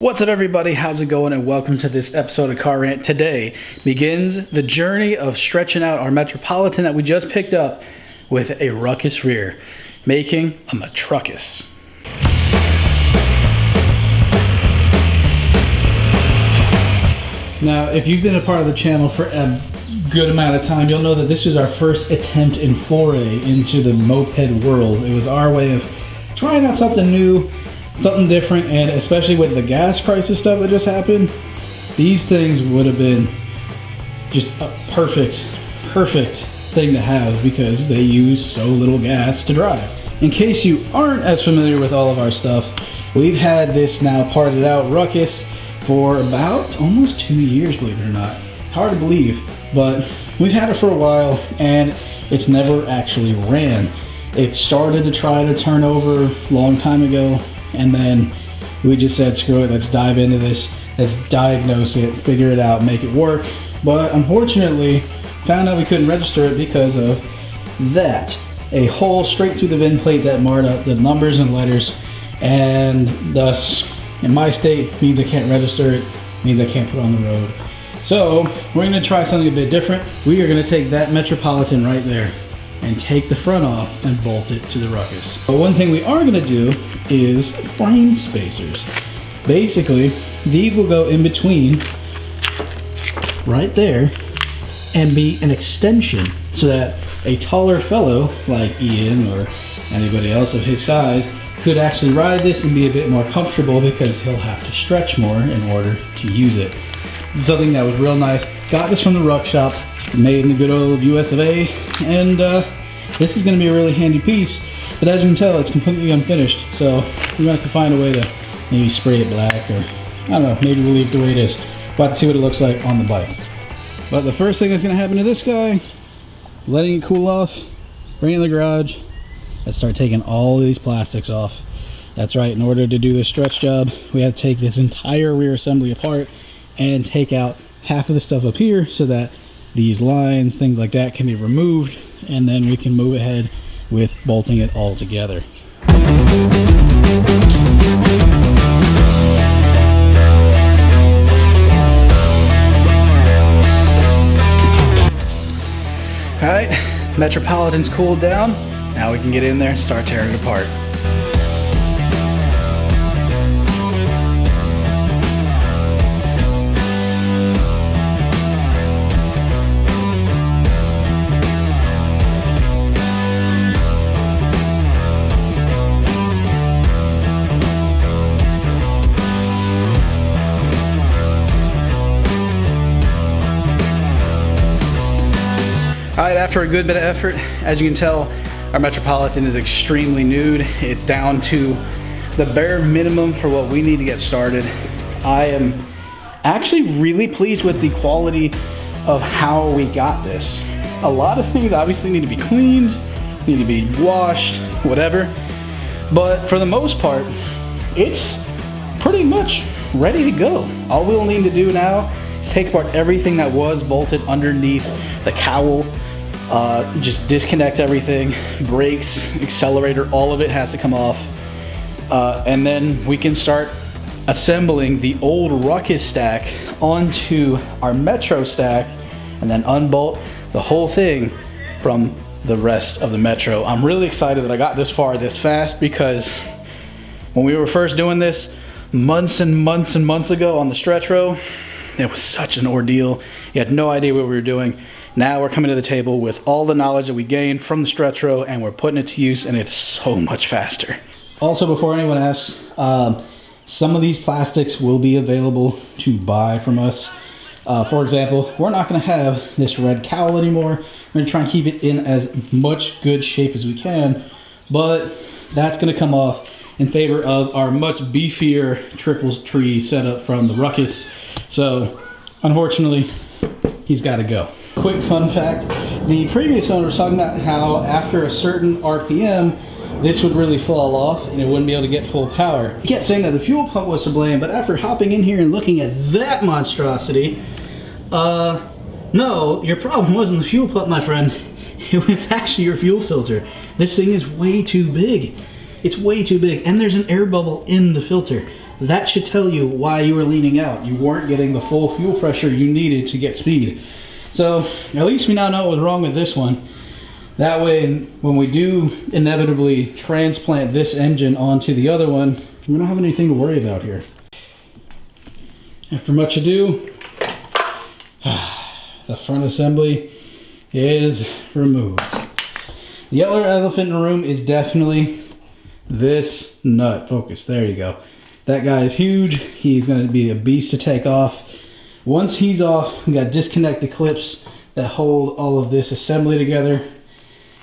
What's up everybody, how's it going, and welcome to this episode of Car Rant. Today begins the journey of stretching out our Metropolitan that we just picked up with a Ruckus rear, making a METRUCKUS. Now, if you've been a part of the channel for a good amount of time, you'll know that this is our first attempt and foray into the moped world. It was our way of trying out something new, something different, and especially with the gas crisis stuff that just happened, these things would have been just a perfect thing to have because they use so little gas to drive. In case you aren't as familiar with all of our stuff, we've had this now parted out Ruckus for about almost 2 years, believe it or not. Hard to believe, but we've had it for a while and it's never actually ran. It started to try to turn over a long time ago, and then we just said, screw it, let's dive into this, let's diagnose it, figure it out, make it work. But unfortunately, found out we couldn't register it because of that. A hole straight through the VIN plate that marred up the numbers and letters, and thus, in my state, means I can't register it, means I can't put it on the road. So, we're gonna try something a bit different. We are gonna take that Metropolitan right there and take the front off and bolt it to the Ruckus. But one thing we are gonna do is frame spacers. Basically, these will go in between right there and be an extension so that a taller fellow like Ian or anybody else of his size could actually ride this and be a bit more comfortable because he'll have to stretch more in order to use it. Something that was real nice. Got this from the Ruck Shop, made in the good old US of A, and this is going to be a really handy piece, but as you can tell, it's completely unfinished, so we're going to have to find a way to maybe spray it black, or I don't know, maybe we'll leave it the way it is. We'll have to see what it looks like on the bike. But the first thing that's going to happen to this guy, letting it cool off, bring it in the garage, let's start taking all of these plastics off. That's right, in order to do this stretch job, we have to take this entire rear assembly apart and take out half of the stuff up here so that these lines, things like that, can be removed, and then we can move ahead with bolting it all together. Alright, Metropolitan's cooled down. Now we can get in there and start tearing it apart. Alright, after a good bit of effort, as you can tell, our Metropolitan is extremely nude. It's down to the bare minimum for what we need to get started. I am actually really pleased with the quality of how we got this. A lot of things obviously need to be cleaned, need to be washed, whatever. But for the most part, it's pretty much ready to go. All we'll need to do now is take apart everything that was bolted underneath the cowl. Just disconnect everything, brakes, accelerator, all of it has to come off. And then we can start assembling the old Ruckus stack onto our Metro stack and then unbolt the whole thing from the rest of the Metro. I'm really excited that I got this far this fast because when we were first doing this months and months and months ago on the stretch row, it was such an ordeal. You had no idea what we were doing. Now we're coming to the table with all the knowledge that we gained from the stretch row and we're putting it to use, and it's so much faster. Also, before anyone asks, some of these plastics will be available to buy from us. For example, we're not going to have this red cowl anymore. We're going to try and keep it in as much good shape as we can, but that's going to come off in favor of our much beefier triple tree setup from the Ruckus. So, unfortunately, he's got to go. Quick fun fact, the previous owner was talking about how after a certain RPM, this would really fall off and it wouldn't be able to get full power. He kept saying that the fuel pump was to blame, but after hopping in here and looking at that monstrosity, no, your problem wasn't the fuel pump, my friend. It was actually your fuel filter. This thing is way too big. It's way too big, and there's an air bubble in the filter. that should tell you why you were leaning out. You weren't getting the full fuel pressure you needed to get speed. So at least we now know what was wrong with this one. That way, when we do inevitably transplant this engine onto the other one, we don't have anything to worry about here. After much ado, the front assembly is removed. The other elephant in the room is definitely this nut. Focus, there you go. That guy is huge. He's going to be a beast to take off. Once he's off, we got to disconnect the clips that hold all of this assembly together,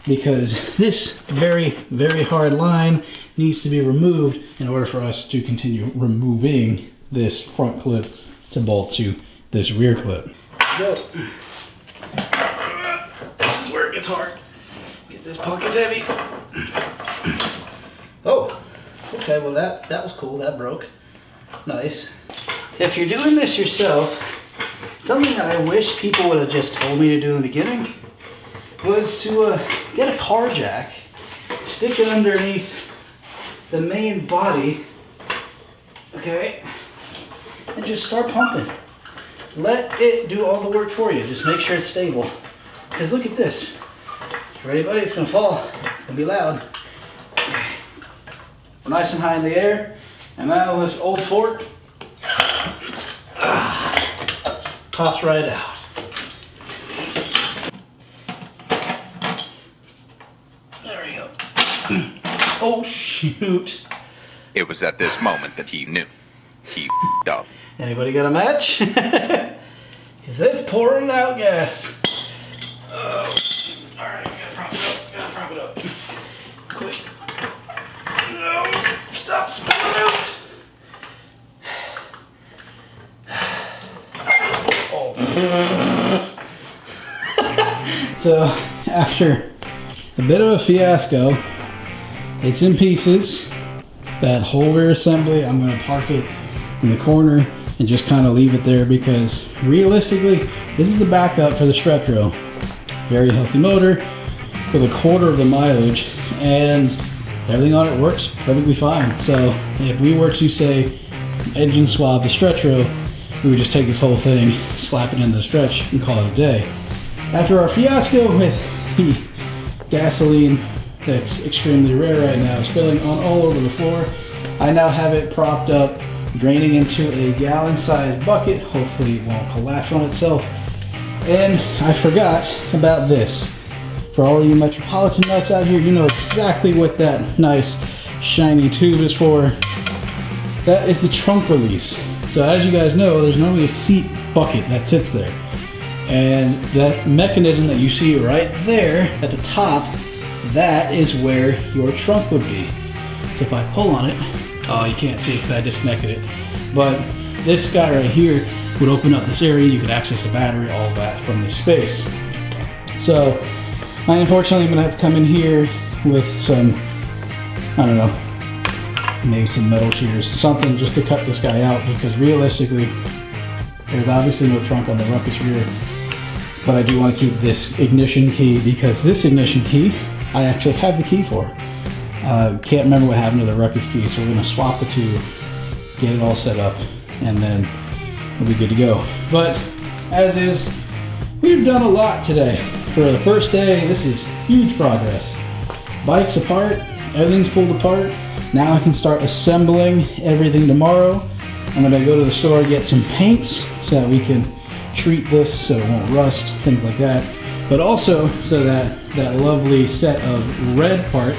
because this very, very hard line needs to be removed in order for us to continue removing this front clip to bolt to this rear clip. Go. This is where it gets hard, because this pocket's heavy. Oh, okay, well that was cool, that broke. Nice. If you're doing this yourself, something that I wish people would have just told me to do in the beginning was to get a car jack, stick it underneath the main body, okay, and just start pumping. Let it do all the work for you. Just make sure it's stable. Because look at this. Ready, buddy? It's gonna fall. It's gonna be loud. Okay. We're nice and high in the air, and now this old fork pops right out. There we go. Oh shoot! It was at this moment that he knew. He f***ed up. Anybody got a match? Because it's pouring out gas. Oh, all right, gotta prop it up. Gotta prop it up. Quick. No, stop spilling out. So after a bit of a fiasco, it's in pieces. That whole rear assembly, I'm going to park it in the corner and just kind of leave it there, because realistically, this is the backup for the Stretro. Very healthy motor with a quarter of the mileage, and everything on it works perfectly fine. So if we were to say engine swap the Stretro, we would just take this whole thing, slap it into the Stretch, and call it a day. After our fiasco with the gasoline that's extremely rare right now, spilling on all over the floor, I now have it propped up, draining into a gallon-sized bucket. Hopefully it won't collapse on itself. And I forgot about this. For all of you Metropolitan nuts out here, you know exactly what that nice shiny tube is for. That is the trunk release. So as you guys know, there's normally a seat bucket that sits there. And that mechanism that you see right there at the top, that is where your trunk would be. So if I pull on it, oh, you can't see it because I disconnected it. But this guy right here would open up this area. You could access the battery, all of that from this space. So I unfortunately am gonna have to come in here with some, I don't know, maybe some metal shears, something just to cut this guy out, because realistically, there's obviously no trunk on the Ruckus rear. But I do want to keep this ignition key, because this ignition key, I actually have the key for. Can't remember what happened to the Ruckus key, so we're going to swap the two, get it all set up, and then we'll be good to go. But as is, we've done a lot today. For the first day, this is huge progress. Bike's apart, everything's pulled apart. Now I can start assembling everything tomorrow. I'm going to go to the store and get some paints so that we can treat this so it won't rust, things like that. But also so that that lovely set of red parts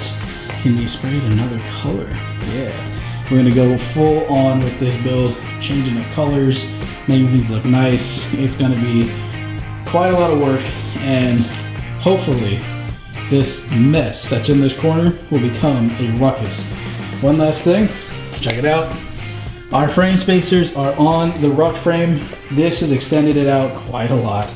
can be sprayed another color. Yeah. We're gonna go full on with this build, changing the colors, making things look nice. It's gonna be quite a lot of work, and hopefully this mess that's in this corner will become a ruckus. One last thing, check it out. Our frame spacers are on the Ruck frame. This has extended it out quite a lot.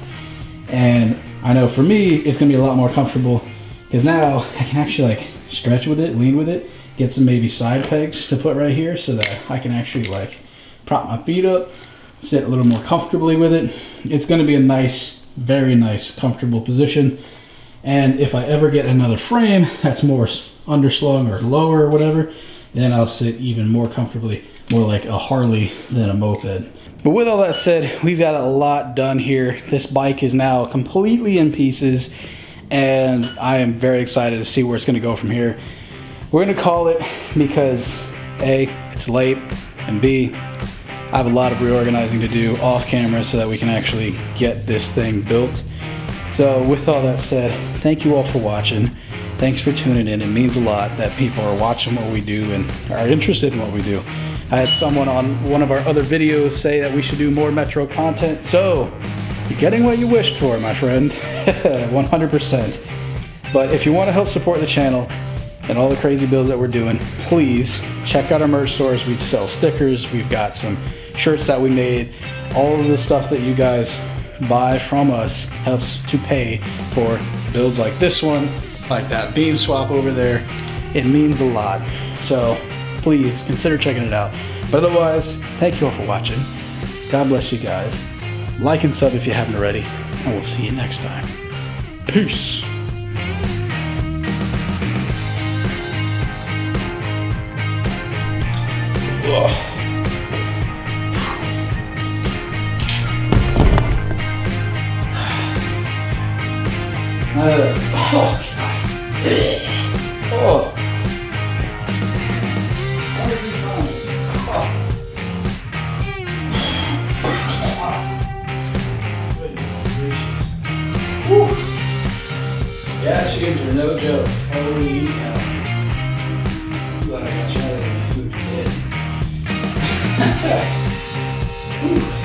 And I know for me, it's gonna be a lot more comfortable, because now I can actually like stretch with it, lean with it, get some maybe side pegs to put right here so that I can actually like prop my feet up, sit a little more comfortably with it. It's gonna be a nice, very nice, comfortable position. And if I ever get another frame that's more underslung or lower or whatever, then I'll sit even more comfortably more like a Harley than a moped. But with all that said, we've got a lot done here. This bike is now completely in pieces, and I am very excited to see where it's gonna go from here. We're gonna call it because A, it's late, and B, I have a lot of reorganizing to do off camera so that we can actually get this thing built. So with all that said, thank you all for watching. Thanks for tuning in. It means a lot that people are watching what we do and are interested in what we do. I had someone on one of our other videos say that we should do more Metro content. So you're getting what you wished for, my friend, 100%. But if you want to help support the channel and all the crazy builds that we're doing, please check out our merch stores. We sell stickers. We've got some shirts that we made. All of the stuff that you guys buy from us helps to pay for builds like this one, like that beam swap over there. It means a lot. So please consider checking it out. But otherwise, thank you all for watching. God bless you guys. Like and sub if you haven't already, and we'll see you next time. Peace. Ugh. Oh, God. Oh. Gas fumes are no joke. Holy cow. I'm glad I got shot at the food you did.